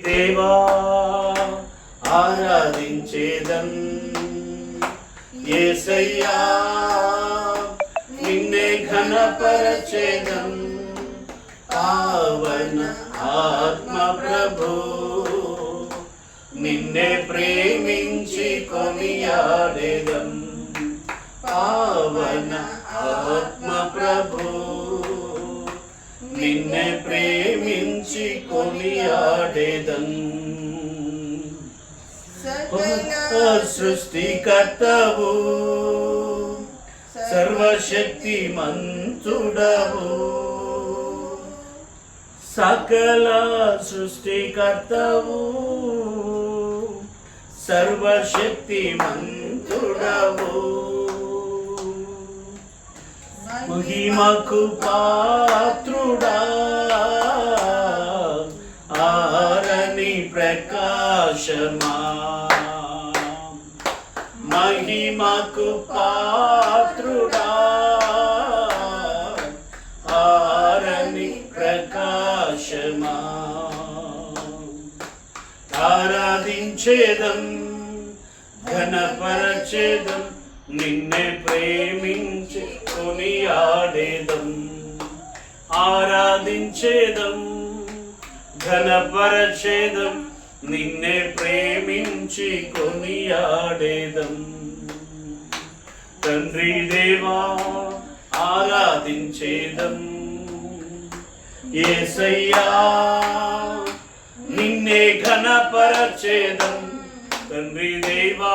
దేవా ఆరాధించేదం యేసయ్యా నిన్నే ఘనపరచేదం పావన ఆత్మ ప్రభు నిన్నే ప్రేమించి కొనియాడేదం పావన ఆత్మ ప్రభు నిన్నే ప్రేమించి కొనియాడేదం సృష్టికర్తవు సర్వశక్తిమంతుడవు సకల సృష్టికర్తవు సర్వశక్తిమంతుడవు మహిమకు పాత్రుడా ఆరని ప్రకాశమా మహిమకు పాత్రుడా ఆరని ప్రకాశమా ఆరాధించేదం ఘనపరచేదం నిన్నే ప్రేమించి కొనియాడేదం ఆరాధించేదం ఘనపరచేదం నిన్నే ప్రేమించి కొనియాడేదం తండ్రి దేవా ఆరాధించేదం యేసయ్యా నిన్నే ఘనపరచేదం తండ్రి దేవా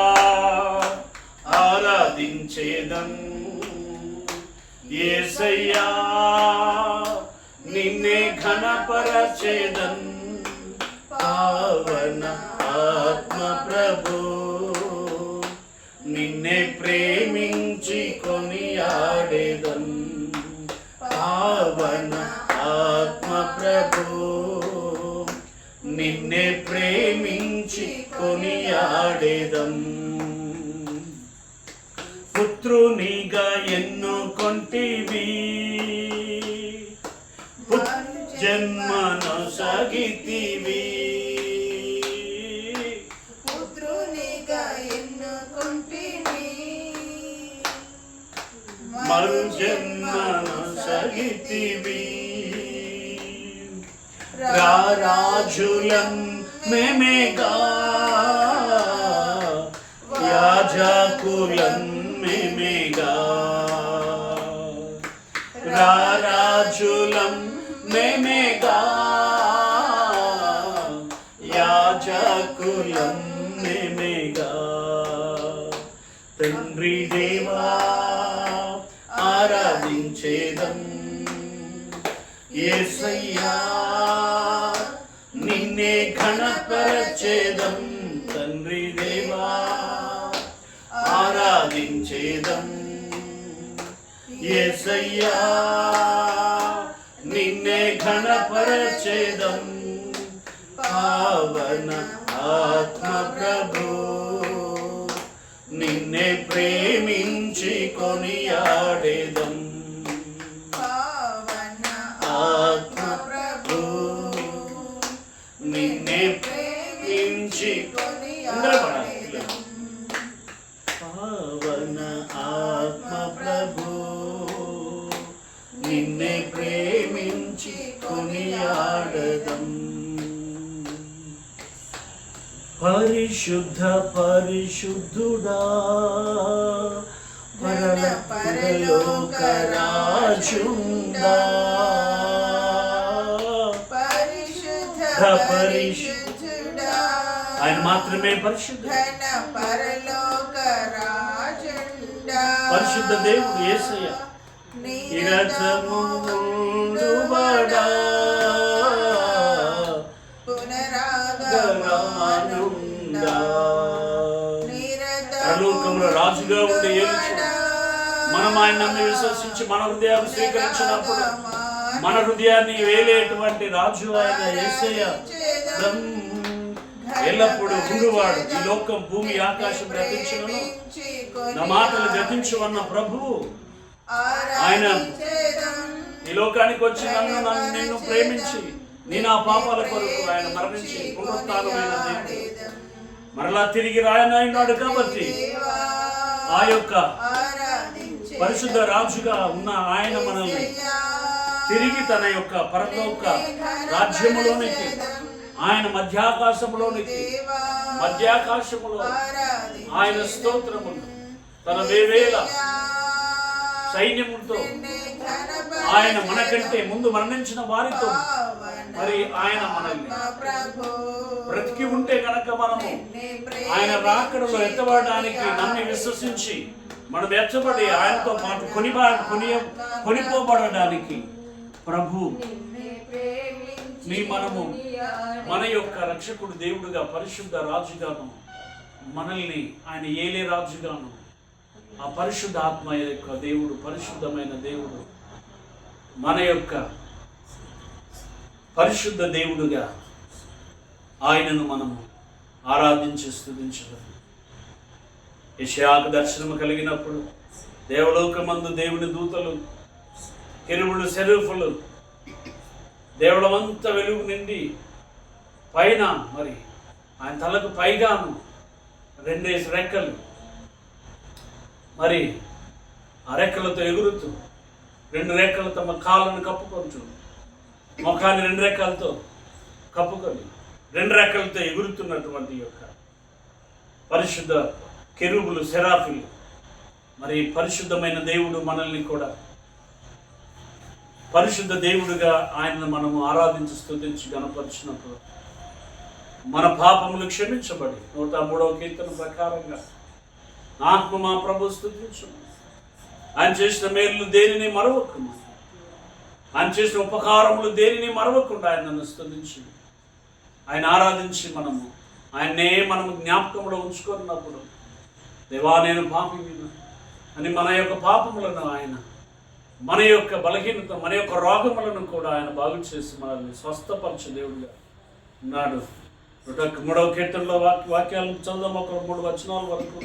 ఆరాధించేదం యేసయ్యా నిన్నే ఘనపరచేదం పావన ఆత్మ ప్రభు నిన్నే ప్రేమించి కొనియాడేదం పావన ఆత్మ ప్రభు నిన్నే ప్రేమించి కొనియాడేదం పుత్రునిగా ఎన్నుకొంటివి జన్మను సాగితివి పుత్రునిగా ఎన్నుకొంటివి మరు జన్మను సాగితివి రారాజులం మేమేగా యాజకులం మేమేగా రారాజులం మేమేగా యాజకులం మేమేగా తండ్రి దేవా ఆరాధించేదం యేసయ్యా నిన్నే ఘనపరచేదం తండ్రి దేవా ఆరాధించేదం యేసయ్యా నిన్నే ఘనపరచేదం పావన ఆత్మ ప్రభు నిన్నే ప్రేమించి కొనియాడేదం పావన ఆత్మ ప్రభు నిన్నే ప్రేమించి కొనియాడేదం పావన ఆత్మ ప్రభు నిన్నే ప్రేమించి కొనియాడదం పరిశుద్ధ పరిశుద్ధుడా పరలోక రాజుండా పరిశుద్ధుడా ఆయన మాత్రమే పరిశుద్ధ పరలోక రాజుండా పరిశుద్ధ దేవుడు యేసయ్య ఇరచముండుబడా పునరాగమనుండా పరలోకంలో రాజుగా ఉండే యేసు మనం ఆయన నమ్మి విశ్వసించి మన హృదయాన్ని స్వీకరించినప్పుడు మన హృదయాన్ని వేలేటువంటి రాజు ఆయన యేసయ్య ఎల్లప్పుడూ ఉండువాడు ఈ లోకం భూమి ఆకాశం గతించును నా మాటలు గతించువన్న ప్రభువు ఆయన ఈ లోకానికి వచ్చి నిన్ను ప్రేమించి నీ నా పాపాల కొరకు ఆయన మరణించి పునరుత్థానమైన దేవుడు మరలా తిరిగి రాయనాడు కాబట్టి ఆ యొక్క పరిశుద్ధ రాజుగా ఉన్న ఆయన మనల్ని తిరిగి తన యొక్క పరలోక రాజ్యములోనికి ఆయన మధ్యాకాశములో ఆయన స్తోత్రములు తన వేవేల సైన్యములతో ఆయన మనకంటే ముందు మరణించిన వారితో మరి ఆయన మనల్ని బ్రతికి ఉంటే కనుక మనము ఆయన రాకడలో ఎత్తబడడానికి నన్ను విశ్వసించి మనం ఎత్తబడి ఆయనతో పాటు కొనిపోబడడానికి ప్రభు మనము మన యొక్క రక్షకుడు దేవుడుగా పరిశుద్ధ రాజుగాను మనల్ని ఆయన ఏలే రాజుగాను ఆ పరిశుద్ధ ఆత్మ యొక్క దేవుడు పరిశుద్ధమైన దేవుడు మన యొక్క పరిశుద్ధ దేవుడుగా ఆయనను మనము ఆరాధించి స్తుతించడం. యెషయాకు దర్శనము కలిగినప్పుడు దేవలోకమందు దేవుని దూతలు కెరూబులు సెరూఫులు దేవుడమంతా వెలుగు నిండి పైన మరి ఆయన తలకు పైగాను 2 రెక్కలు మరి ఆ రెక్కలతో ఎగురుతూ 2 రెక్కలు తమ కాళ్ళను కప్పుకొంటూ ముఖాన్ని 2 రెక్కలతో కప్పుకొని 2 రెక్కలతో ఎగురుతున్నటువంటి యొక్క పరిశుద్ధ కెరూబులు సెరాఫీలు మరి పరిశుద్ధమైన దేవుడు మనల్ని కూడా పరిశుద్ధ దేవుడిగా ఆయనను మనము ఆరాధించి స్తుతించి గణపరిచినప్పుడు మన పాపములు క్షమించబడి 103వ కీర్తన ప్రకారంగా ఆత్మ మా ప్రభు స్తుతించు, ఆయన చేసిన మేలులు దేనిని మరవకుము, ఆయన చేసిన ఉపకారములు దేనిని మరవకుండా ఆయనను స్తుతించి ఆయన ఆరాధించి ఆయన్నే మనము జ్ఞాపకంలో ఉంచుకున్నప్పుడు దేవా నేను పాపిని అని మన యొక్క పాపములను ఆయన మన యొక్క బలహీనత మన యొక్క రోగములను కూడా ఆయన బాగు చేసి మనల్ని స్వస్థపరచు దేవుడిగా ఉన్నాడు. 103వ కీర్తనలో వాక్యాలను చదువుదాం, 3 వచనాల వరకు.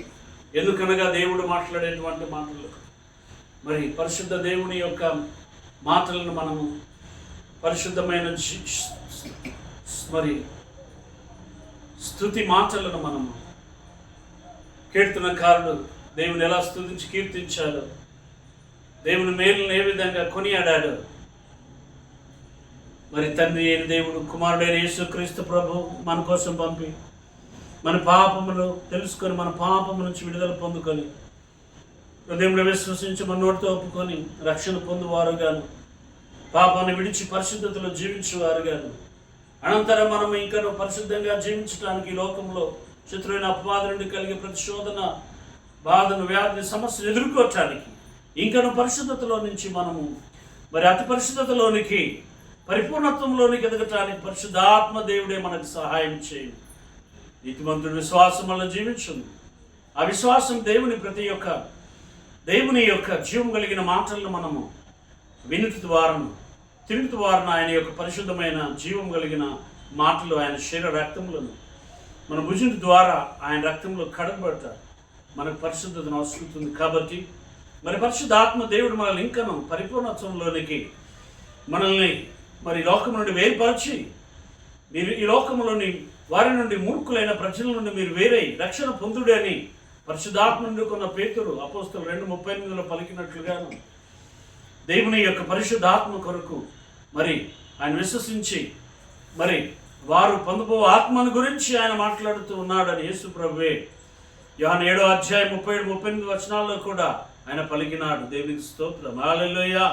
ఎందుకనగా దేవుడు మాట్లాడేటువంటి మాటలు మరి పరిశుద్ధ దేవుని యొక్క మాటలను మనము పరిశుద్ధమైన మరి స్తుతి మాటలను మనము కీర్తనకారుడు దేవుని ఎలా స్తుతించి కీర్తించాడు, దేవుని మేలును ఏ విధంగా కొనియాడాడు. మరి తండ్రి అయిన దేవుడు కుమారుడైన యేసుక్రీస్తు ప్రభు మన కోసం పంపి మన పాపములు తెలుసుకొని మన పాపము నుంచి విడుదల పొందుకొని హృదయంలో విశ్వసించి మన నోటితో ఒప్పుకొని రక్షణ పొందువారుగాను పాపాన్ని విడిచి పరిశుద్ధతలో జీవించేవారుగాను అనంతరం మనం ఇంకా పరిశుద్ధంగా జీవించడానికి ఈ లోకంలో శత్రువైన అపవాదు నుండి కలిగే ప్రతిశోధన బాధను వ్యాధిని సమస్యను ఎదుర్కోవటానికి ఇంకను పరిశుద్ధతలో నుంచి మనము మరి అతి పరిశుద్ధతలోనికి పరిపూర్ణత్వంలోనికి ఎదగటానికి పరిశుద్ధాత్మ దేవుడే మనకు సహాయం చేయండి. నీతిమంతుడు విశ్వాసం వల్ల జీవించును. ఆ విశ్వాసం దేవుని దేవుని యొక్క జీవం కలిగిన మాటలను మనము వినుటి ద్వారాను తిరుగు ద్వారాను ఆయన యొక్క పరిశుద్ధమైన జీవం కలిగిన మాటలు ఆయన శరీర రక్తములను మన భుజుని ద్వారా ఆయన రక్తంలో కడగబడతారు మనకు పరిశుద్ధతను అవసరమవుతుంది. కాబట్టి మరి పరిశుద్ధాత్మ దేవుడు మనల్ని ఇంకను పరిపూర్ణత్వంలోనికి మనల్ని మరి లోకం నుండి వేరుపరిచి మీరు ఈ లోకంలోని వారి నుండి మూర్ఖులైన ప్రజల నుండి మీరు వేరై రక్షణ పొందుడే అని పరిశుద్ధాత్మ నుండి కొన్న పేతురు అపోస్తలు 2:38 పలికినట్లుగాను దేవుని యొక్క పరిశుద్ధాత్మ కొరకు మరి ఆయన విశ్వసించి మరి వారు పొందబో ఆత్మను గురించి ఆయన మాట్లాడుతూ ఉన్నాడని యేసు ప్రభువే యోహాను 7వ అధ్యాయం 37-38 వచనాల్లో కూడా ఆయన పలికినాడు. దేవునికి స్తోత్రం, హల్లెలూయా.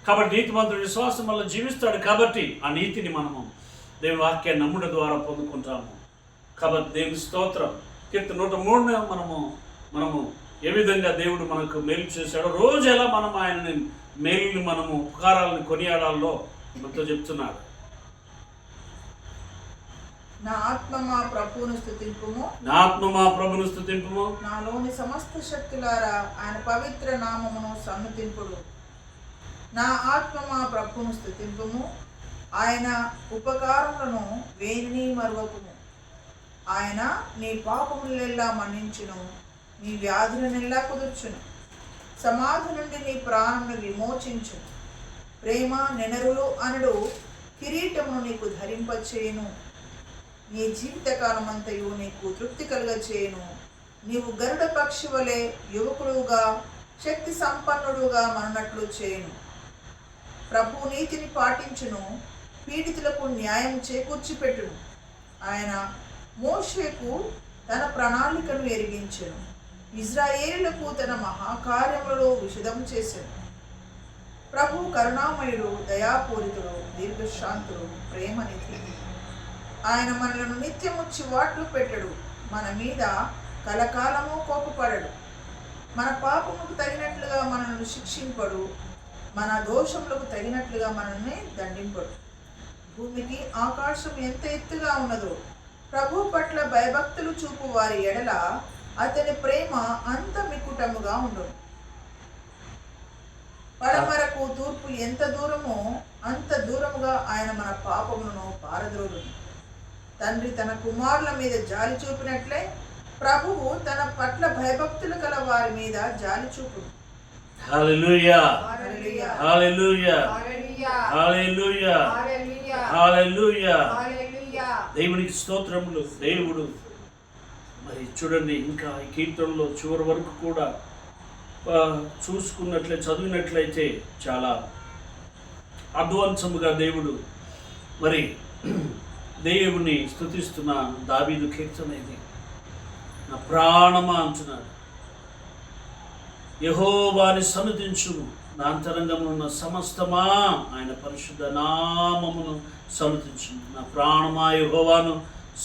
కాబట్టి నీతిమంతుడు విశ్వాసం వల్ల జీవిస్తాడు కాబట్టి ఆ నీతిని మనము దేవుని వాక్యాన్ని నమ్ముట ద్వారా పొందుకుంటాము. కాబట్టి దేవుని స్తోత్రం. కీర్తన 103 మనము ఏ విధంగా దేవుడు మనకు మేలు చేశాడో రోజు ఎలా మనం ఆయనని మేలుని మనము ఉపకారాలను కొనియాడాలో మనతో చెప్తున్నాడు. నా ఆత్మ మా ప్రభువును స్తుతింపుము, నా ఆత్మ మా ప్రభువును స్తుతింపుము, నాలోని సమస్త శక్తులారా ఆయన పవిత్ర నామమును సన్నుతింపుడు. నా ఆత్మ మా ప్రభువును స్తుతింపుము, ఆయన ఉపకారములను వేణిని మరువకుము. ఆయన నీ పాపములెల్లా మన్నించును, నీ వ్యాధులనెల్లా కుదుర్చును, సమాధి నుండి నీ ప్రాణమును విమోచించును. ప్రేమ నెనరులు అనడు కిరీటమును నీకు ధరింపచేయును. నీ జీవితకాలమంతయు నీకు తృప్తి కలుగచేయును. నీవు గరుడ పక్షి వలె యువకుడుగా శక్తి సంపన్నుడుగా మన్నట్లు చేయును. ప్రభు నీతిని పాటించును, పీడితులకు న్యాయం చేకూర్చిపెట్టును. ఆయన మోషేకు తన ప్రణాళికను ఎరిగించెను, ఇజ్రాయేలులకు తన మహాకార్యములలో విషదం చేసెను. ప్రభు కరుణామయుడు, దయాపూరితుడు, దీర్ఘశాంతుడు, ప్రేమనిధి. ఆయన మనలను నిత్యము చివాట్లు పెట్టడు, మన మీద కలకాలము కోపపడడు. మన పాపముకు తగినట్లుగా మనల్ని శిక్షింపడు, మన దోషములకు తగినట్లుగా మనల్ని దండింపడు. భూమికి ఆకాశం ఎంత ఎత్తుగా ఉన్నదో ప్రభు పట్ల భయభక్తులు చూపు వారి ఎడల అతని ప్రేమ అంత మికుటముగా ఉండును. పడమరకు తూర్పు ఎంత దూరమో అంత దూరముగా ఆయన మన పాపములను పారద్రోలును. తండ్రి తన కుమారుల మీద జాలి చూపినట్లే ప్రభువు తన పట్ల భయభక్తులు కల వారి మీద జాలి చూపును. హల్లెలూయా, హల్లెలూయా, హల్లెలూయా, హల్లెలూయా, హల్లెలూయా, హల్లెలూయా. హల్లెలూయా. దేవునికి స్తోత్రములు. దేవుడు మరి చూడండి, ఇంకా ఈ కీర్తనలో చివరి వరకు కూడా చదివినట్లయితే చాలా అధ్వాన్సముగా దేవుడు మరి దేవుని స్తుతిస్తున్న దావీదు కీర్తన ఇది. నా ప్రాణమా అంటున్నాడు, యెహోవాని సన్నుతించుము, నా అంతరంగంలో ఉన్న సమస్తమా ఆయన పరిశుద్ధ నామమును సన్నుతించుము. నా ప్రాణమా యెహోవాను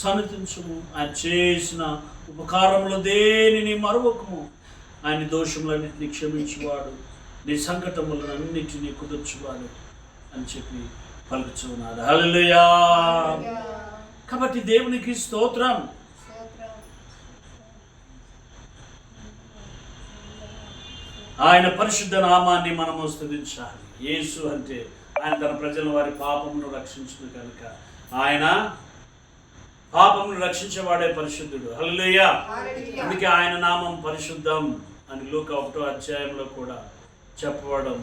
సన్నుతించుము, ఆయన చేసిన ఉపకారములు దేనిని మరువకము. ఆయన దోషములన్నింటినీ క్షమించువాడు, నీ సంకటములన్నింటినీ కుదుర్చువాడు అని చెప్పి పలుకుచున్నాడు. హల్లెలూయా. కాబట్టి దేవునికి స్తోత్రం. ఆయన పరిశుద్ధ నామాన్ని మనము స్తుతించాలి. యేసు అంటే ఆయన తన ప్రజల వారి పాపమును రక్షించును కనుక ఆయన పాపమును రక్షించేవాడే పరిశుద్ధుడు. హల్లెలూయా. అందుకే ఆయన నామం పరిశుద్ధం అని లూకా 1వ అధ్యాయంలో కూడా చెప్పడం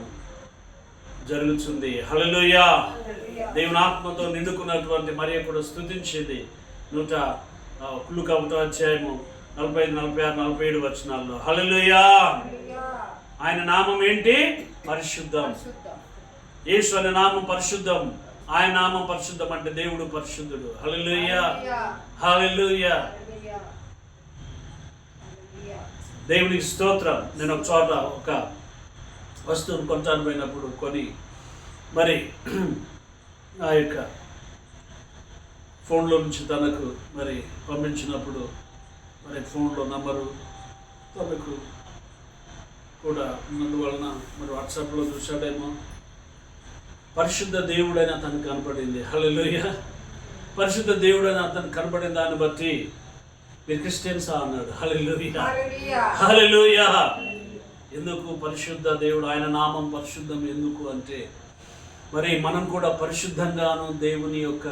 జరుగుతుంది. హల్లెలూయా. దేవుని ఆత్మతో నిండుకున్నటువంటి మరియ కూడా స్తుతించింది. లూకా 1వ అధ్యాయము 45, 46, 47 వచనాల్లో. హల్లెలూయా. ఆయన నామం ఏంటి? పరిశుద్ధం. యేసు అనే నామం పరిశుద్ధం. ఆయన నామం పరిశుద్ధం అంటే దేవుడు పరిశుద్ధుడు. హల్లెలూయా, హల్లెలూయా. దేవునికి స్తోత్రం. నేను ఒక చోట ఒక వస్తువును కొనటానికి పోయినప్పుడు కొని మరి ఆ యొక్క ఫోన్లో నుంచి తనకు మరి పంపించినప్పుడు మరి ఫోన్లో నంబరు తనకు కూడా ఉన్నందువలన మరి వాట్సాప్లో చూశాడేమో, పరిశుద్ధ దేవుడైన అతనికి కనపడింది. హల్లెలూయా. పరిశుద్ధ దేవుడైన అతనికి కనపడిన దాన్ని బట్టి మీరు క్రిస్టియన్సా అన్నాడు. హల్లెలూయా, హల్లెలూయా. ఎందుకు పరిశుద్ధ దేవుడు, ఆయన నామం పరిశుద్ధం ఎందుకు అంటే మరి మనం కూడా పరిశుద్ధంగాను దేవుని యొక్క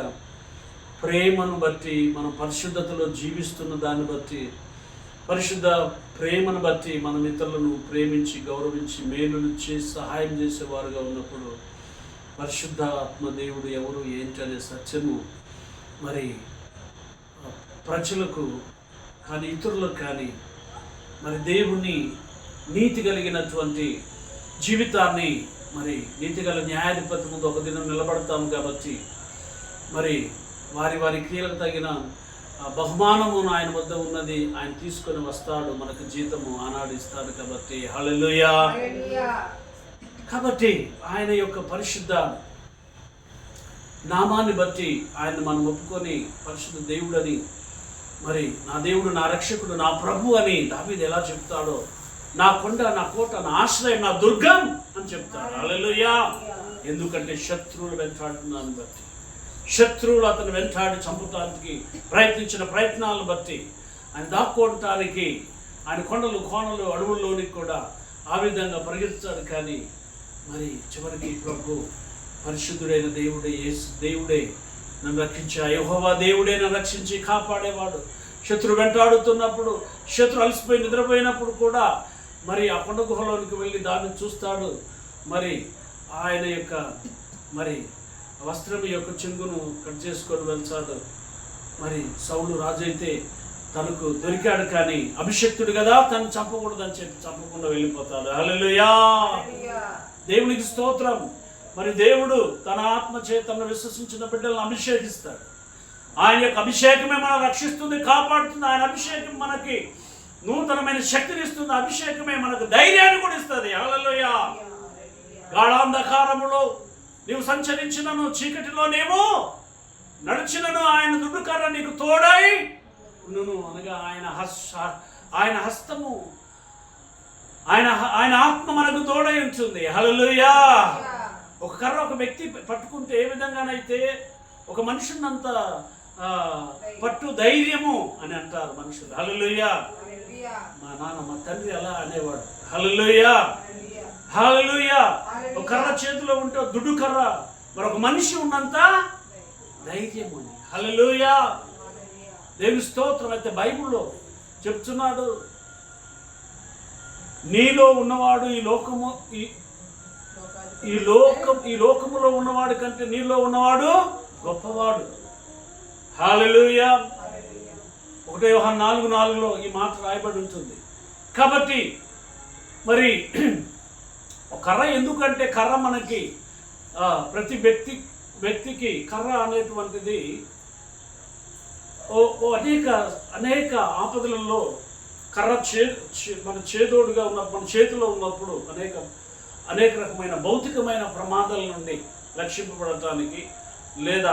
ప్రేమను బట్టి మనం పరిశుద్ధతలో జీవిస్తున్న దాన్ని బట్టి పరిశుద్ధ ప్రేమను బట్టి మనం ఇతరులను ప్రేమించి గౌరవించి మేలును చేసి సహాయం చేసేవారుగా ఉన్నప్పుడు పరిశుద్ధ ఆత్మదేవుడు ఎవరు ఏంటి అనే సత్యము మరి ప్రజలకు కానీ ఇతరులకు కానీ మరి దేవుని నీతి కలిగినటువంటి జీవితాన్ని మరి నీతి గల న్యాయాధిపతి ముందు ఒక దినం నిలబడతాము కాబట్టి మరి వారి వారి క్రియలకు తగిన బహుమానము ఆయన వద్ద ఉన్నది, ఆయన తీసుకొని వస్తాడు, మనకు జీతము ఆనాడు ఇస్తాడు. కాబట్టి హల్లెలూయా. కాబట్టి ఆయన యొక్క పరిశుద్ధ నామాన్ని బట్టి ఆయన మనం ఒప్పుకొని పరిశుద్ధ దేవుడని మరి నా దేవుడు నా రక్షకుడు నా ప్రభు అని దావీదు ఎలా చెప్తాడో, నా కొండ నా కోట నా ఆశ్రయం నా దుర్గం అని చెప్తాడు. హల్లెలూయా. ఎందుకంటే శత్రువులు వెంటాడుతున్నాను బట్టి, శత్రువులు అతను వెంటాడి చంపడానికి ప్రయత్నించిన ప్రయత్నాలను బట్టి ఆయన దాక్కోవటానికి ఆయన కొండలు కోణలు అడవుల్లోనికి కూడా ఆ విధంగా పరిగెత్తాడు. కానీ మరి చివరికి ప్రభు పరిశుద్ధుడైన దేవుడే, యేసు దేవుడే నన్ను రక్షించి, యెహోవా దేవుడే నన్ను రక్షించి కాపాడేవాడు. శత్రు వెంటాడుతున్నప్పుడు, శత్రు అలసిపోయి నిద్రపోయినప్పుడు కూడా మరి ఆ కొండ గుహలోనికి వెళ్ళి దాన్ని చూస్తాడు. మరి ఆయన యొక్క మరి ఆ వస్త్రం యొక్క చెంగును కట్ చేసుకొని వెళ్తాడు. మరి సౌలు రాజు అయితే తనకు దొరికాడు, కానీ అభిషక్తుడు కదా, తను చంపకూడదని చెప్పి చంపకుండా వెళ్ళిపోతాడు. హల్లెలూయా, దేవునికి స్తోత్రం. మరి దేవుడు తన ఆత్మ చేతను విశ్వసించిన బిడ్డలను అభిషేకిస్తాడు. ఆయన యొక్క అభిషేకమే మనం రక్షిస్తుంది, కాపాడుతుంది. ఆయన అభిషేకం మనకి నూతనమైన శక్తిని ఇస్తుంది. అభిషేకమే మనకు ధైర్యాన్ని కూడా ఇస్తుంది. హల్లెలూయా. గాఢాంధకారములో నీవు సంచరించినను, చీకటిలోనేమో నడిచినను, ఆయన దుడ్డుకర్ర నీకు తోడై నును అనగా ఆయన హస్తము, ఆయన ఆత్మ మనకు తోడై ఉంటుంది. హల్లెలూయా. ఒక కర్ర ఒక వ్యక్తి పట్టుకుంటే ఏ విధంగానైతే ఒక మనుషున్నంత పట్టు ధైర్యము అని అంటారు మనుషులు. హల్లెలూయా. మా నాన్న, మా తండ్రి అలా అనేవాడు. హల్లెలూయా, హల్లెలూయా. ఒక కర్ర చేతిలో ఉంటే దుడ్డు కర్ర, మరొక మనిషి ఉన్నంత ధైర్యము అని. హల్లెలూయా, దేవుని స్తోత్రం. అయితే బైబిల్లో చెప్తున్నాడు, నీలో ఉన్నవాడు ఈ లోకములో ఉన్నవాడు కంటే నీలో ఉన్నవాడు గొప్పవాడు. హల్లెలూయా. 1 యోహాను 4:4 ఈ మాట రాయబడి ఉంటుంది. కాబట్టి మరి కర్ర ఎందుకంటే కర్ర మనకి ప్రతి వ్యక్తికి కర్ర అనేటువంటిది అనేక ఆపదలలో కర్ర మన చేదోడుగా ఉన్నప్పుడు, మన చేతిలో ఉన్నప్పుడు అనేక రకమైన భౌతికమైన ప్రమాదాల నుండి రక్షింపబడటానికి, లేదా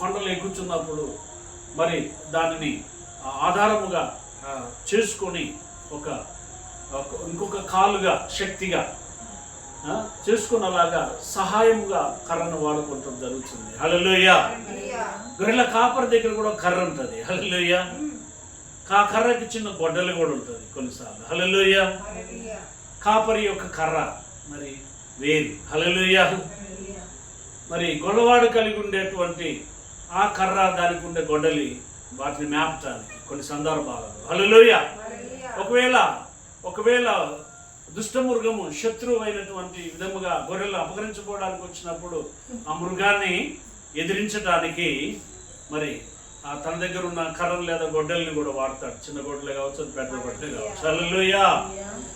కొండలు ఎక్కుతున్నప్పుడు మరి దానిని ఆధారముగా చేసుకొని ఇంకొక కాలుగా శక్తిగా చేసుకున్నలాగా సహాయముగా కర్రను వాడుకుంటూ జరుగుతుంది. హల్లెలూయా. గొర్రెల కాపరి దగ్గర కూడా కర్ర ఉంటుంది. హల్లెలూయా. కర్రకి చిన్న గొడ్డలు కూడా ఉంటుంది కొన్నిసార్లు. హల్లెలూయా. కాపరి యొక్క కర్ర మరి వేరు. హల్లెలూయా. మరి గొల్లవాడు కలిగి ఉండేటువంటి ఆ కర్ర, దానికి ఉండే గొడ్డలి, వాటిని మేపటానికి కొన్ని సందర్భాలలో. హల్లెలూయా. ఒకవేళ దుష్టమృగము శత్రువు అయినటువంటి విధముగా గొర్రెలు అపహరించుకోవడానికి వచ్చినప్పుడు ఆ మృగాన్ని ఎదిరించడానికి మరి తన దగ్గర ఉన్న కర్రలు లేదా గొడ్డల్ని కూడా వాడతాడు. చిన్న గొడ్డలే కావచ్చు, పెద్ద గొడ్డలే కావచ్చు. హల్లెలూయా.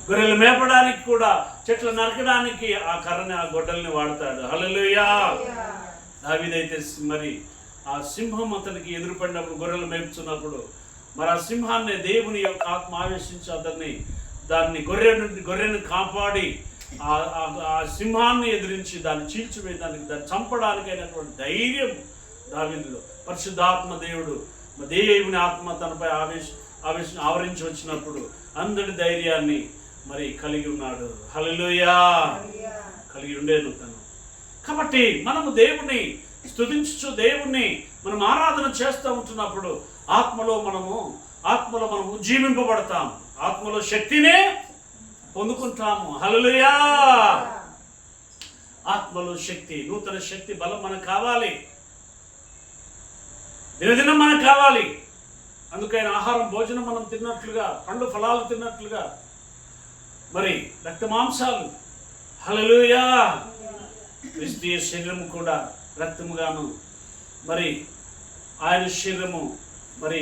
గొర్రెలు మేపడానికి కూడా, చెట్లు నరకడానికి ఆ కర్రని, ఆ గొడ్డల్ని వాడతాడు. హల్లెలూయా. దావీదైతే మరి ఆ సింహం అతనికి ఎదురుపడినప్పుడు, గొర్రెలు మేపుతున్నప్పుడు, మరి ఆ సింహాన్ని దేవుని యొక్క ఆత్మ ఆవేశించి దాన్ని గొర్రెను కాపాడి ఆ సింహాన్ని ఎదిరించి దాన్ని చీల్చివేయడానికి, దాన్ని చంపడానికి అయినటువంటి ధైర్యం దావీదులో. పరిశుద్ధాత్మ దేవుడు, దేవుని ఆత్మ తనపై ఆవరించి వచ్చినప్పుడు అందరి ధైర్యాన్ని మరి కలిగి ఉన్నాడు. హల్లెలూయా. కలిగి ఉండేను తను. కాబట్టి మనము దేవుని స్తుతించు, దేవుణ్ణి మనం ఆరాధన చేస్తూ ఉంటున్నప్పుడు ఆత్మలో మనము ఉజ్జీవింపబడతాం, ఆత్మలో శక్తినే పొందుకుంటాము. హల్లెలూయా. ఆత్మలో శక్తి, నూతన శక్తి, బలం మనకు కావాలి, దినదినం మనకు కావాలి. అందుకైన ఆహారం, భోజనం మనం తిన్నట్లుగా, పండ్లు ఫలాలు తిన్నట్లుగా మరి రక్త మాంసాలు, హల్లెలూయా, క్రీస్తు శరీరము కూడా రక్తముగాను, మరి ఆయన శరీరము మరి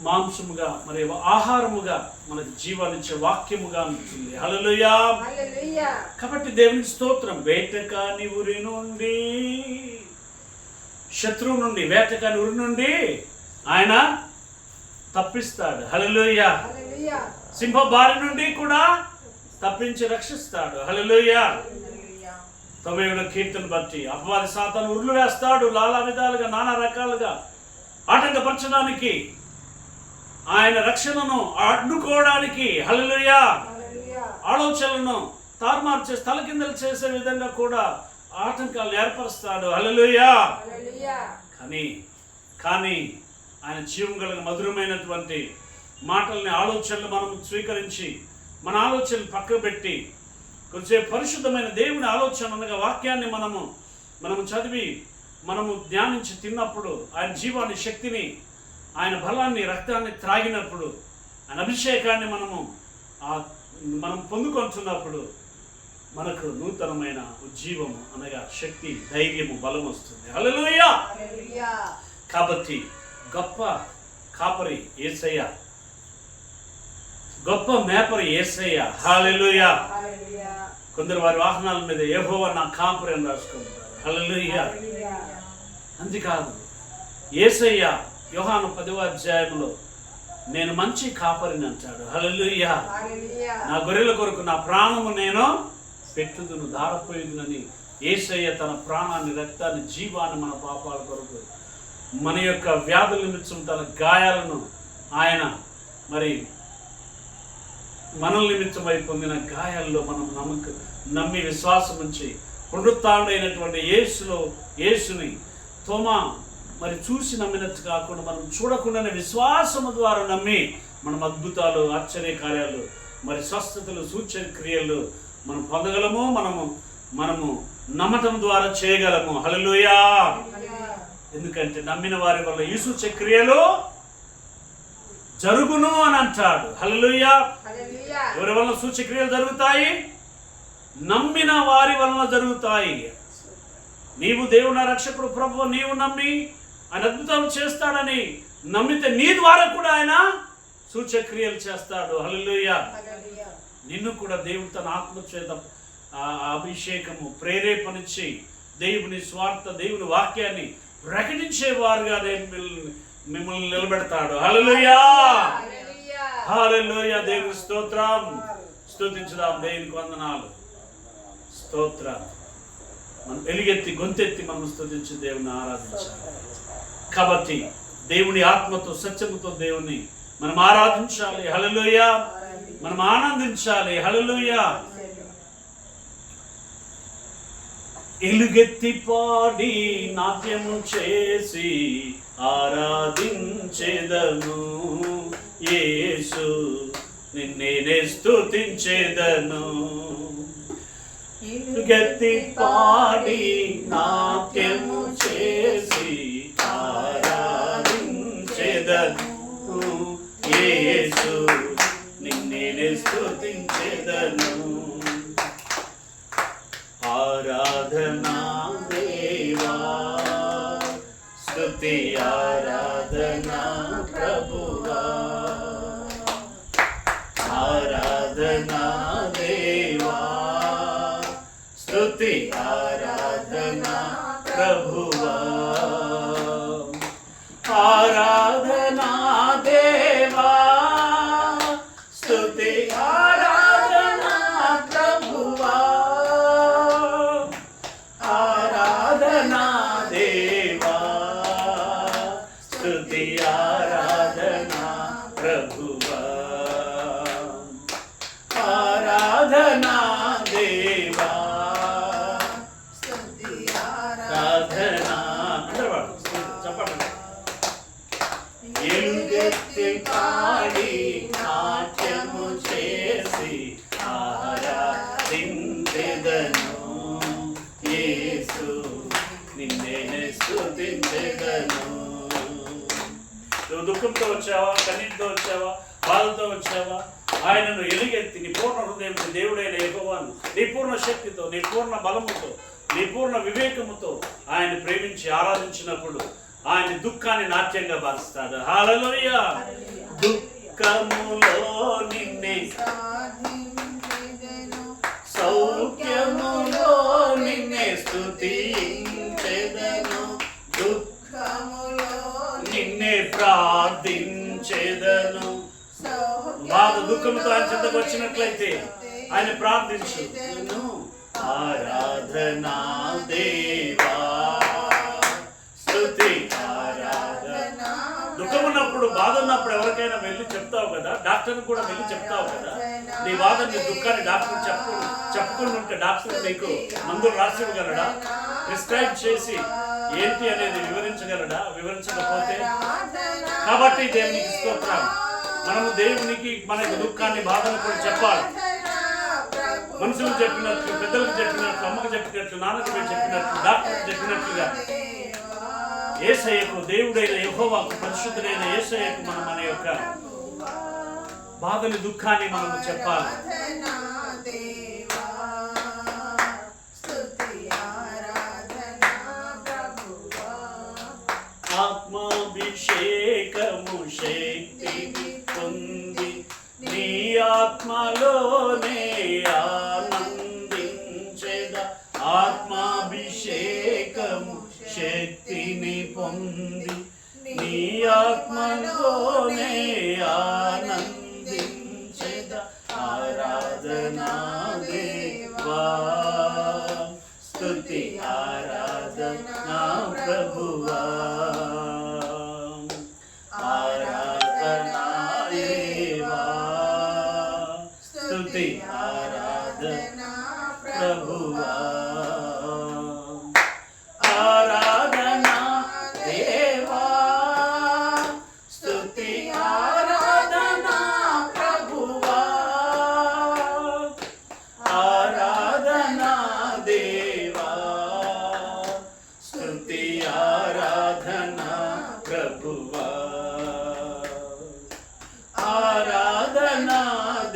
మాంసముగా, మరి ఆహారముగా మనకు జీవాన్నిచ్చే వాక్యముగా ఉంటుంది. హల్లెలూయా. కాబట్టి దేవునికి స్తోత్రం. వేటకాని ఉరి నుండి, శత్రువు నుండి, వేటకాని ఉరి నుండి ఆయన తప్పిస్తాడు. హల్లెలూయా. సింహ బారి నుండి కూడా తప్పించి రక్షిస్తాడు. హల్లెలూయా. 90వ కీర్తన బట్టి అపవాది సాతాను ఉరులు వేస్తాడు, నానా విధాలుగా, నానా రకాలుగా ఆటంకపరచడానికి, ఆయన రక్షణను అడ్డుకోవడానికి, హల్లెలూయా, ఆలోచనలను తారుమారు చేసి తలకిందలు చేసే విధంగా కూడా ఆటంకాలను ఏర్పరుస్తాడు. హల్లెలూయా. కానీ ఆయన జీవం కలిగిన మధురమైనటువంటి మాటల్ని, ఆలోచనలు మనం స్వీకరించి మన ఆలోచనలు పక్కకు పెట్టి కొంచెం పరిశుద్ధమైన దేవుని ఆలోచన అనగా వాక్యాన్ని మనము చదివి మనము ధ్యానించి తిన్నప్పుడు, ఆయన జీవాన్ని, శక్తిని, ఆయన బలాన్ని, రక్తాన్ని త్రాగినప్పుడు, ఆయన అభిషేకాన్ని మనం పొందుకుంటున్నప్పుడు మనకు నూతనమైన ఉజ్జీవము అనగా శక్తి, ధైర్యము, బలం వస్తుంది. హల్లెలూయా. కాబట్టి గొప్ప కాపరి యేసయ్య, గొప్ప మేపరి యేసయ్య. హల్లెలూయా. కొందరు వారి వాహనాల మీద యెహోవా నా కాపరి అని రాసుకుంటారు. హల్లెలూయా. అంతేకాదు, యేసయ్య యోహాను 10వ అధ్యాయంలో నేను మంచి కాపరిని అంటాడు. హల్లెలూయా. నా గొర్రెల కొరకు నా ప్రాణము నేను పెట్టుదును, దారపోయుదునని యేసయ్య తన ప్రాణాన్ని, రక్తాన్ని, జీవాన్ని మన పాపాల కొరకు, మన యొక్క వ్యాధుల నిమిత్తం తన గాయాలను ఆయన మరి మనల నిమిత్తమై పొందిన గాయాల్లో మనం నమ్మి విశ్వాసం ఉంచి పునరుత్థానుడైనటువంటి యేసుని తోమా మరి చూసి నమ్మినట్టు కాకుండా మనం చూడకుండానే విశ్వాసము ద్వారా నమ్మి మనం అద్భుతాలు, ఆశ్చర్య కార్యాలు, మరి స్వస్థతలు, సూచన క్రియలు మనం పొందగలము. మనము నమ్మటం ద్వారా చేయగలము. హల్లెలూయా. ఎందుకంటే నమ్మిన వారి వల్ల ఈ సూచక క్రియలు జరుగును అని అంటాడు. హల్లెలూయా. ఎవరి వలన సూచక్రియలు జరుగుతాయి? నమ్మిన వారి వలన జరుగుతాయి. నీవు దేవుని రక్షకుడు ప్రభువు నీవు నమ్మి ఆయన అద్భుతాలు చేస్తాడని నమ్మితే నీ ద్వారా కూడా ఆయన సూచక్రియలు చేస్తాడు. హల్లెలూయా. నిన్ను కూడా దేవుడు తన ఆత్మచేత అభిషేకము, ప్రేరేపణించి దేవుని స్వార్థ, దేవుని వాక్యాన్ని ప్రకటించేవారుగా మిమ్మల్ని నిలబెడతాడు. హల్లెలూయా. హల్లెలూయా. దేవుని స్తోత్రం. స్తుతించుదాం. దేవునికి వందనాలు, స్తోత్రం. మనం ఎలుగెత్తి గొంతెత్తి మనం స్తుతించి దేవుని ఆరాధించాలి. కాబట్టి దేవుని ఆత్మతో, సత్యముతో దేవుని మనం ఆరాధించాలి. హల్లెలూయా. మనం ఆనందించాలి. హల్లెలూయా. ఎలుగెత్తి పాడి నాట్యము చేసి ఆరాధించేదను యేసు, నిన్నే స్తుతించేదను. ఎలుగెత్తి పాడి నాట్యము చేసి ఆరాధించేదను యేసు, నిన్నే స్తుతించేదను. ఆరాధనా దేవా, స్తుతి ఆరాధనా ప్రభువా. ఆరాధనా దేవా, స్తుతి ఆరాధనా ప్రభువా. ఆరాధనా దేవా, స్తుతి ఆరాధనా ప్రభువా. ఆరాధనా దేవా, స్తుతి ఆరాధనా ప్రభువా. ఆరాధనా దేవా, స్తుతి ఆరాధనా. చెప్పండి. ఎలుగెత్తి పాడి నాట్యము చేసి ఆరాధించెదను యేసు, నిన్నే స్తుతించెదను. నువ్వు దుఃఖంతో వచ్చావా, కన్నీటితో వచ్చావా, బాధతో వచ్చావా, ఆయనను ఎలుగెత్తి నీ పూర్ణ హృదయంతో దేవుడైన యెహోవాను నీ పూర్ణ శక్తితో, నీ పూర్ణ బలముతో, నీ పూర్ణ వివేకముతో ఆయన ప్రేమించి ఆరాధించినప్పుడు ఆయన దుఃఖాన్ని నాట్యంగా భావిస్తాడు. హల్లెలూయా. దుఃఖములో నిన్నే, సౌఖ్యములో నిన్నే స్తుతించెదను, దుఃఖములో నిన్నే ప్రార్థించెదను. బాధ దుఃఖంతో ఆయన చెంతకు వచ్చినట్లయితే ఆయన ప్రార్థించు. ఆరాధనా దేవా, స్తుతి ఆరాధనా. దుఃఖం ఉన్నప్పుడు, బాధ ఉన్నప్పుడు ఎవరికైనా వెళ్ళి చెప్తావు కదా, డాక్టర్ కూడా వెళ్ళి చెప్తావు కదా. నీ బాధ, నీ దుఃఖాన్ని డాక్టర్ చెప్పుకుని ఉంటే డాక్టర్ నీకు మందులు రాసి ఇవ్వగలడా? ప్రిస్క్రైబ్ చేసి ఏంటి అనేది వివరించగలడా? వివరించకపోతే కాబట్టి దేవునికి స్తోత్రం. మనము దేవునికి మన దుఃఖాన్ని, బాధను కూడా చెప్పాలి. మనుషులకు చెప్పినట్లు, పెద్దలకు చెప్పినట్లు, అమ్మకు చెప్పినట్లు, నాన్నకు చెప్పినట్లు, డాక్టర్కి చెప్పినట్లుగా యేసయ్యకు, దేవుడైన యెహోవాకు, పరిశుద్ధుడైన యేసయ్యకు మనం మన యొక్క బాధని, దుఃఖాన్ని మనము చెప్పాలి. శక్తిని పొంది నీ ఆత్మలోనే ఆనందించేద ఆత్మాభిషేకము శక్తిని పొంది నీ ఆత్మలోనే ఆనందించేద ఆరాధనా దేవా స్తుతి ఆరాధనా ప్రభువా ఆరాధనా దేవా స్తుతి ఆరాధనా ప్రభువా ఆరాధనా దేవా స్తుతి ఆరాధనా ప్రభువా ఆరాధనా దేవా స్తుతి ఆరాధనా ప్రభువా ఆరాధనా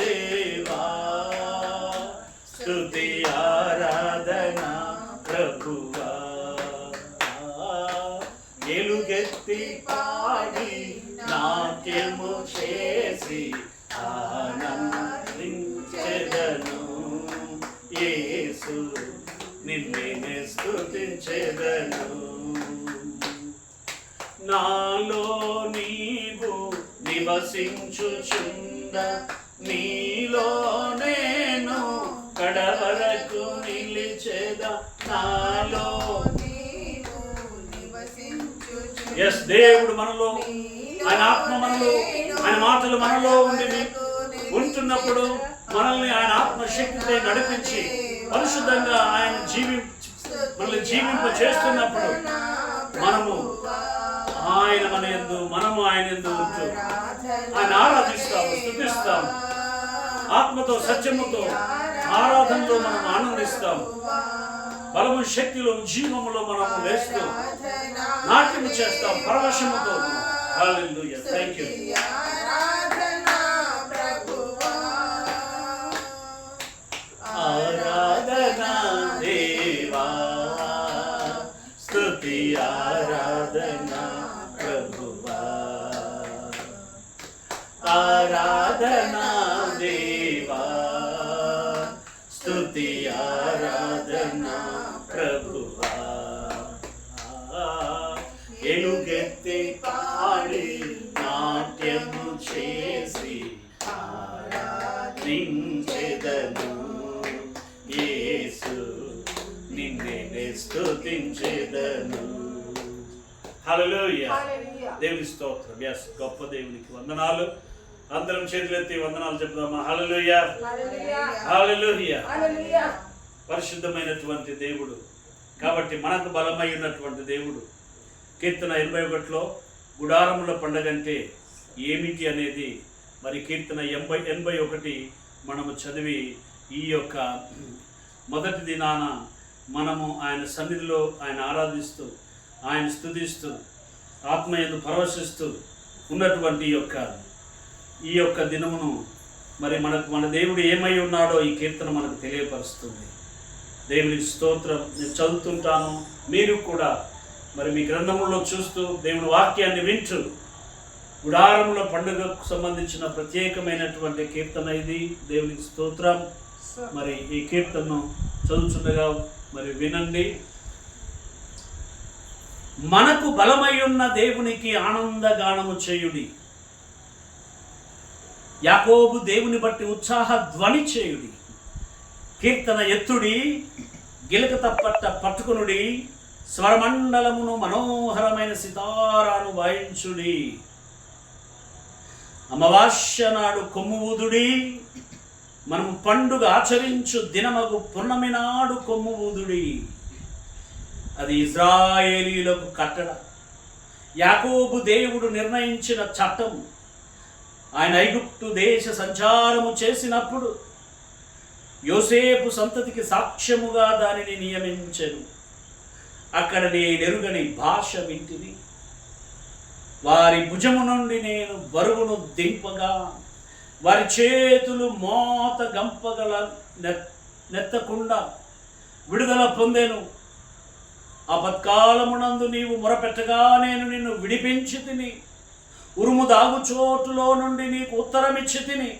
దేవా స్తుతి ఆరాధనా ప్రభువా ఎలుగెత్తి పాడి నాట్యము చేసి ఆనందించెదను యేసు నిన్నే స్తుతించెదను నాలో నీవు నివసించుచుండ నీలో నేను కడవరకు నిలిచెద నాలో ఎస్ దేవుడు మనలో ఆయన ఆత్మ మనలో ఆయన మాటలు మనలో ఉంటున్నప్పుడు మనల్ని ఆయన ఆత్మశక్తితో నడిపించి పరిశుద్ధంగా ఆయన మనల్ని జీవింప చేస్తున్నప్పుడు మనము ఆయన మన యందు మనము ఆయన యందు ఉంటూ ఆయన ఆరాధిస్తాము స్తుతిస్తాము ఆత్మతో సత్యముతో ఆరాధనలో మనం ఆనందిస్తాము బలము శక్తిలో జీవములో మనము వేస్తూ నాట్యము చేస్తాం పరవశముతో హల్లెలూయా థాంక్యూ ఆరాధనా దేవా స్తుతి ఆరాధనా ప్రభువా ఆరాధనా దేవా స్తుతి ఆరాధనా ప్రభువా ఎలుగెత్తి పాడి నాట్యము చేసి ఆరాధించెదను యేసు నిన్నే స్తుతించెదను హల్లెలూయా దేవుని స్తోత్రం yes గొప్ప దేవునికి వందనాలు అందరం చేతులెత్తి వందనాలు చెప్దామా హల్లెలూయా హల్లెలూయా పరిశుద్ధమైనటువంటి దేవుడు కాబట్టి మనకు బలమై ఉన్నటువంటి దేవుడు కీర్తన 81లో గుడారముల పండగ అంటే ఏమిటి అనేది మరి కీర్తన 81 మనము చదివి ఈ యొక్క మొదటి దినాన మనము ఆయన సన్నిధిలో ఆయన ఆరాధిస్తూ ఆయన స్తుతిస్తూ ఆత్మయందు పరవశిస్తూ ఉన్నటువంటి ఈ యొక్క దినమును మరి మన దేవుడు ఏమై ఉన్నాడో ఈ కీర్తన మనకు తెలియపరుస్తుంది. దేవునికి స్తోత్రం. నేను చదువుతుంటాను, మీరు కూడా మరి మీ గ్రంథములో చూస్తూ దేవుని వాక్యాన్ని వింటూ గుడారముల పండుగకు సంబంధించిన ప్రత్యేకమైనటువంటి కీర్తన ఇది. దేవునికి స్తోత్రం. మరి ఈ కీర్తనను చదువుతుండగా మరి వినండి. మనకు బలమై ఉన్న దేవునికి ఆనందగానము చేయుడి, యాకోబు దేవుని బట్టి ఉత్సాహ ధ్వని చేయుడి. కీర్తన ఎత్తుడి, గిలక తప్పట్ట పట్టుకునుడి, స్వరమండలమును మనోహరమైన సితారాను వాయించుడి. అమావాస్య నాడు కొమ్ము ఊదుడి, మనము పండుగ ఆచరించు దినమగు పున్నమి నాడు కొమ్ము ఊదుడి. అది ఇశ్రాయేలీయులకు కట్టడ, యాకోబు దేవుడు నిర్ణయించిన చట్టం. ఆయన ఐగుప్తు దేశ సంచారము చేసినప్పుడు యోసేపు సంతతికి సాక్ష్యముగా దానిని నియమించెను. అక్కడ నేనెరుగని భాష వింటిని, వారి భుజము నుండి నేను బరువును దింపగా వారి చేతులు మోత గంపగల నెత్తకుండా విడుదల పొందెను. ఆపత్కాలమునందు నీవు మొరపెట్టగా నేను నిన్ను విడిపించి తిని, ఉరుము దాగు చోటులో నుండి నీకు ఉత్తరమిచ్చి తిని,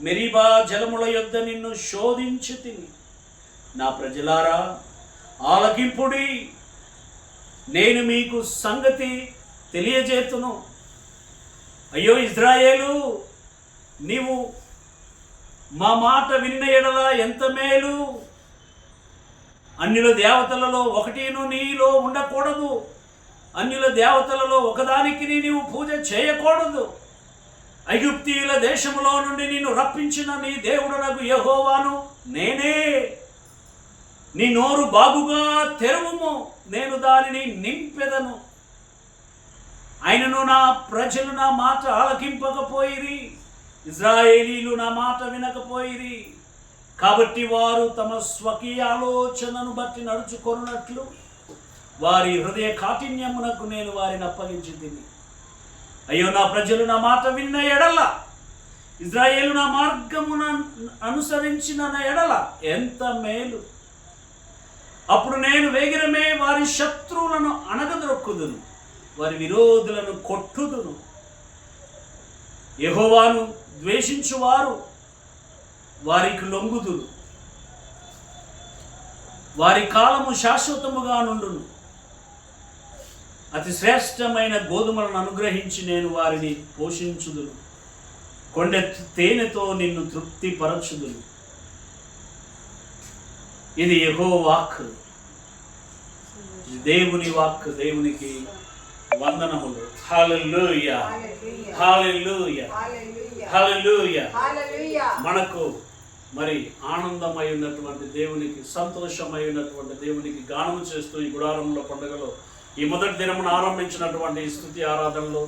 మెరీబా జలముల యొద్ద నిన్ను శోధించి తిని. నా ప్రజలారా ఆలకింపుడి, నేను మీకు సంగతి తెలియజేతును. అయ్యో ఇజ్రాయేలు, నీవు మా మాట విన్న ఎడల ఎంత మేలు. అన్యుల దేవతలలో ఒకటిను నీలో ఉండకూడదు. అన్యుల దేవతలలో ఒకదానికి నీవు పూజ చేయకూడదు. ఐగుప్తీయుల దేశములో నుండి నిన్ను రప్పించిన నీ దేవుడనగు యెహోవాను నేనే. నీ నోరు బాగుగా తెరువుము, నేను దానిని నింపెదను. అయినను నా ప్రజలు నా మాట ఆలకింపకపోయిరి, ఇజ్రాయేలీలు నా మాట వినకపోయిరి. కాబట్టి వారు తమ స్వకీయ ఆలోచనను బట్టి నడుచుకొనున్నట్లు వారి హృదయ కాఠిన్యమునకు నేను వారిని అప్పగించి తిని. అయ్యో నా ప్రజలు నా మాట విన్న ఎడల, ఇజ్రాయేలు నా మార్గమున అనుసరించిన ఎడల ఎంత మేలు. అప్పుడు నేను వేగిరమే వారి శత్రువులను అణగద్రొక్కుదును, వారి విరోధులను కొట్టుదును. యెహోవాను ద్వేషించువారు వారికి లొంగుదురు, వారి కాలము శాశ్వతముగా నుండును. అతి శ్రేష్టమైన గోధుమలను అనుగ్రహించి నేను వారిని పోషించుదును. కొండెత్తు తేనెతో నిన్ను తృప్తిపరచుదును. ఇది యెహోవా వాక్, దేవుని వాక్. దేవునికి వందనములు. హల్లెలూయా, హల్లెలూయా, హల్లెలూయా. మనకు మరి ఆనందమై ఉన్నటువంటి దేవునికి, సంతోషమై ఉన్నటువంటి దేవునికి గానము చేస్తూ ఈ గుడారంలో పండుగలో ఈ మొదటి దినమును ఆరంభించినటువంటి ఈ స్తుతి ఆరాధనలో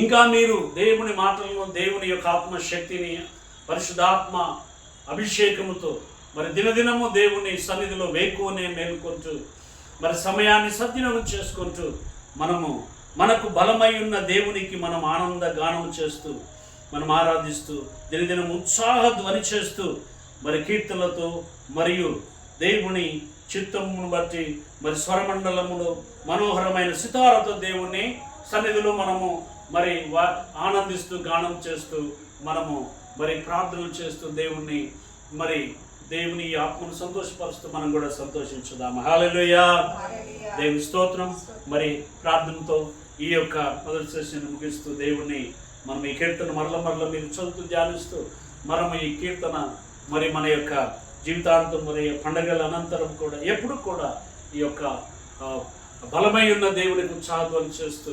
ఇంకా మీరు దేవుని మాటలను, దేవుని యొక్క ఆత్మశక్తిని, పరిశుద్ధాత్మ అభిషేకముతో మరి దినదినము దేవుని సన్నిధిలో వేకువనే మేలుకుంటూ మరి సమయాన్ని సద్వినియోగం చేసుకుంటూ మనకు బలమై ఉన్న దేవునికి మనం ఆనంద గానం చేస్తూ మనం ఆరాధిస్తూ దినదినం ఉత్సాహ ధ్వని చేస్తూ మరి కీర్తనలతో మరియు దేవుని చిత్తమును బట్టి మరి స్వరమండలములో మనోహరమైన సితారతో దేవుని సన్నిధిలో మనము మరి ఆనందిస్తూ గానం చేస్తూ మనము మరి ప్రార్థనలు చేస్తూ దేవుని ఆత్మను సంతోషపరుస్తూ మనం కూడా సంతోషించుదాము. హల్లెలూయా, దేవుని స్తోత్రం. మరి ప్రార్థనతో ఈ యొక్క మొదటి సెషన్ ముగిస్తూ దేవుణ్ణి మనం ఈ కీర్తన మరల మీరు చదువుతూ ధ్యానిస్తూ మనము ఈ కీర్తన మరి మన యొక్క జీవితాంతం మరి పండగల అనంతరం కూడా ఎప్పుడు కూడా ఈ యొక్క బలమై ఉన్న దేవునికి ఉత్సాహధ్వని చేస్తూ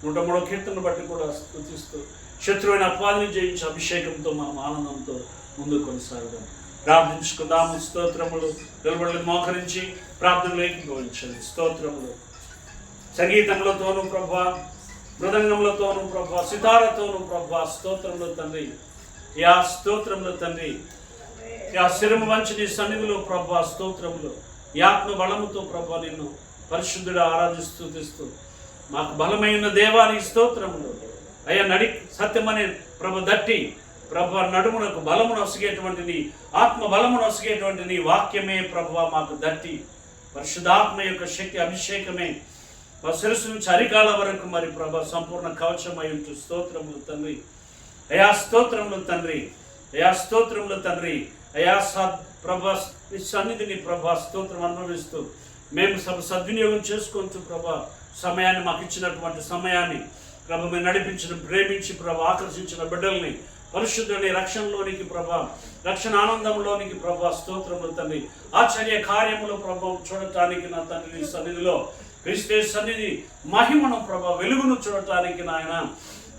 103వ కీర్తన బట్టి కూడా స్తుతిస్తూ శత్రువైన అపవాదిని జయించి అభిషేకంతో మనం ఆనందంతో ముందుకు కొనసాగుదాం. ప్రార్థించుకుందాము. స్తోత్రములు నిలబడి మోకరించి ప్రార్థనలోకి గోవించండి. స్తోత్రములు సంగీతములతోనూ ప్రభా, మృదంగములతోనూ ప్రభా, సితారతోనూ ప్రభా, స్తోత్రములు తండ్రి. యా స్తోత్రములు తండ్రి. యా శిరము వంచి నీ సన్నిధిలో ప్రభా స్తోత్రములు. ఈ ఆత్మ బలముతో ప్రభా నిన్ను పరిశుద్ధుడు ఆరాధిస్తూ తీస్తూ మాకు బలమైన దేవానికి స్తోత్రములు. అయ్యా నడి సత్యమనే ప్రభ దట్టి ప్రభు నడుమునకు బలమును వసిగేటువంటి నీ ఆత్మ బలమును వసిగేటువంటి నీ వాక్యమే ప్రభు మాకు దట్టి పరిశుద్ధాత్మ యొక్క శక్తి అభిషేకమే మా శిరస్సు నుంచి అరికాల వరకు మరి ప్రభ సంపూర్ణ కవచమై ఉంటూ స్తోత్రములు తండ్రి. అయా స్తోత్రములు తండ్రి. అయా స్తోత్రములు తండ్రి. అయా ప్రభ సన్నిధిని ప్రభా స్తోత్రం అనుభవిస్తూ మేము సద్వినియోగం చేసుకుంటూ ప్రభా సమయాన్ని మాకు ఇచ్చినటువంటి సమయాన్ని ప్రభ మేము నడిపించిన, ప్రేమించి ప్రభ ఆకర్షించిన బిడ్డల్ని పరిశుద్ధుని రక్షణలోనికి ప్రభా, రక్షణ ఆనందంలోనికి ప్రభా స్తోత్రములు తండ్రి. ఆశ్చర్య కార్యములు ప్రభావం చూడటానికి నా తండ్రి సన్నిధిలో క్రీస్తు సన్నిధి మహిమను ప్రభా వెలుగును చూడటానికి నాయన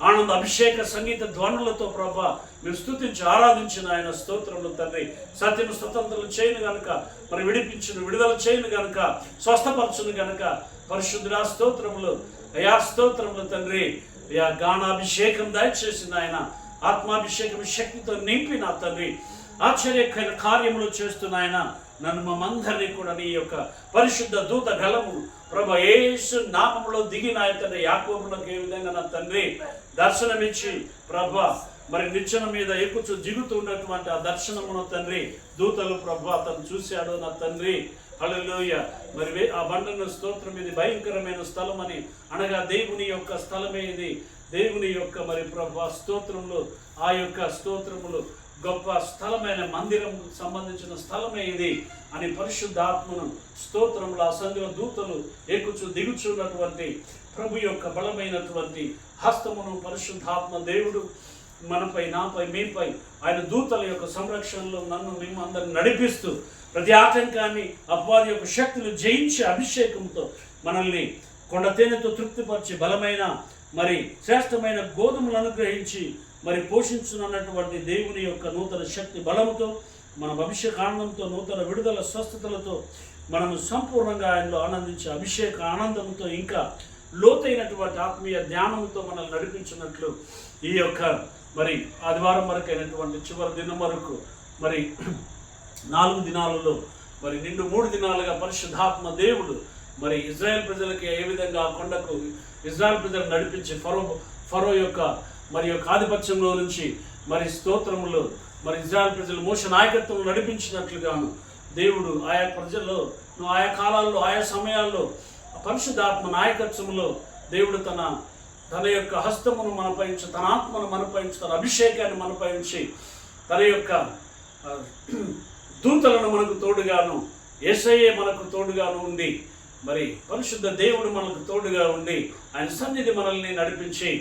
ఆనంద అభిషేక సంగీత ధ్వనులతో ప్రభా మీరు స్తుతించి ఆరాధించిన ఆయన స్తోత్రములు తండ్రి. సత్యము స్వతంత్రులు చేయను గనుక మరి విడిపించును, విడుదల చేయను గనుక స్వస్థపరచును గనుక పరిశుద్ధుడా స్తోత్రములు. అయా స్తోత్రములు తండ్రి. అయా గానాభిషేకం దయచేసిన ఆయన ఆత్మాభిషేకం శక్తితో నింపిన తండ్రి ఆశ్చర్య కార్యములు చేస్తున్నాయన నన్ను మమ్మందరినీ కూడా నీ యొక్క పరిశుద్ధ దూత గలము ప్రభ యేసు నామములో దిగిన తండ్రి యాకోబులకు ఏ విధంగా నా తండ్రి దర్శనమిచ్చి ప్రభ మరి నిచ్చెన మీద ఎక్కుచు దిగుతూ ఉన్నటువంటి ఆ దర్శనమును తండ్రి దూతలు ప్రభ అతను చూశాడు నా తండ్రి. హల్లెలూయా. మరి ఆ బండను స్తోత్రం ఇది భయంకరమైన స్థలం అని అనగా దేవుని యొక్క స్థలమే ఇది దేవుని యొక్క మరి ప్రభు స్తోత్రములు, ఆ యొక్క స్తోత్రములు గొప్ప స్థలమైన మందిరం సంబంధించిన స్థలమే ఇది అని పరిశుద్ధాత్మను స్తోత్రములు ఆ సంధిలో దూతలు ఎక్కుచు దిగుచున్నటువంటి ప్రభు యొక్క బలమైనటువంటి హస్తమును పరిశుద్ధాత్మ దేవుడు మనపై, నాపై, మీపై ఆయన దూతల యొక్క సంరక్షణలో నన్ను మేము అందరిని నడిపిస్తూ ప్రతి ఆటంకాన్ని అపవాది యొక్క శక్తులు జయించి అభిషేకంతో మనల్ని కొండ తేనెతో తృప్తిపరిచి బలమైన మరి శ్రేష్టమైన గోధుమలు అనుగ్రహించి మరి పోషించున్నటువంటి దేవుని యొక్క నూతన శక్తి బలముతో మన అభిషేక ఆనందంతో నూతన విడుదల స్వస్థతలతో మనము సంపూర్ణంగా ఆయనలో ఆనందించే అభిషేక ఆనందంతో ఇంకా లోతైనటువంటి ఆత్మీయ జ్ఞానంతో మనల్ని నడిపించినట్లు ఈ యొక్క మరి ఆదివారం వరకు అయినటువంటి చివరి దినం వరకు మరి 4 దినాలలో మరి నిండు 3 దినాలుగా పరిశుద్ధాత్మ దేవుడు మరి ఇజ్రాయెల్ ప్రజలకి ఏ విధంగా ఆ కొండకు ఇజ్రాయెల్ ప్రజలను నడిపించి ఫరో యొక్క మరి యొక్క ఆధిపత్యంలో నుంచి మరి స్తోత్రములు మరి ఇజ్రాయెల్ ప్రజలు మోషే నాయకత్వం నడిపించినట్లుగాను దేవుడు ఆయా ప్రజల్లో ఆయా కాలాల్లో ఆయా సమయాల్లో పరిశుద్ధాత్మ నాయకత్వంలో దేవుడు తన యొక్క హస్తమును మనపై ఉంచి, తన ఆత్మను మనపై ఉంచి, తన అభిషేకాన్ని మనపై ఉంచి, తన యొక్క దూతలను మనకు తోడుగాను, యేసయ్యే మనకు తోడుగాను ఉండి మరి పరిశుద్ధ దేవుడు మనకు తోడుగా ఉండి ఆయన సన్నిధి మనల్ని నడిపించి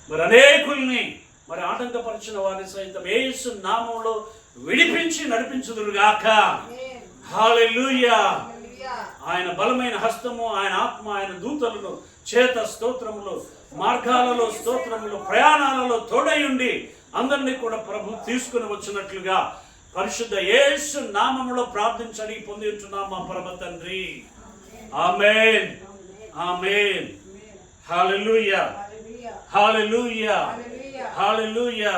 మరి అనేకుల్ని మరి ఆటంకపరిచిన వారిని సైతం యేసు నామములో విడిపించి నడిపించుదురుగాక. హల్లెలూయా. ఆయన బలమైన హస్తము, ఆయన ఆత్మ, ఆయన దూతలను చేత స్తోత్రములు, మార్గాలలో స్తోత్రములు, ప్రయాణాలలో తోడై ఉండి అందరినీ కూడా ప్రభు తీసుకుని వచ్చినట్లుగా పరిశుద్ధ యేసు నామములో ప్రార్థించని పొంది ఉంటున్నాం మా పరమ తండ్రి. ఆమేన్, ఆమేన్. హల్లెలూయా, హల్లెలూయా, హల్లెలూయా.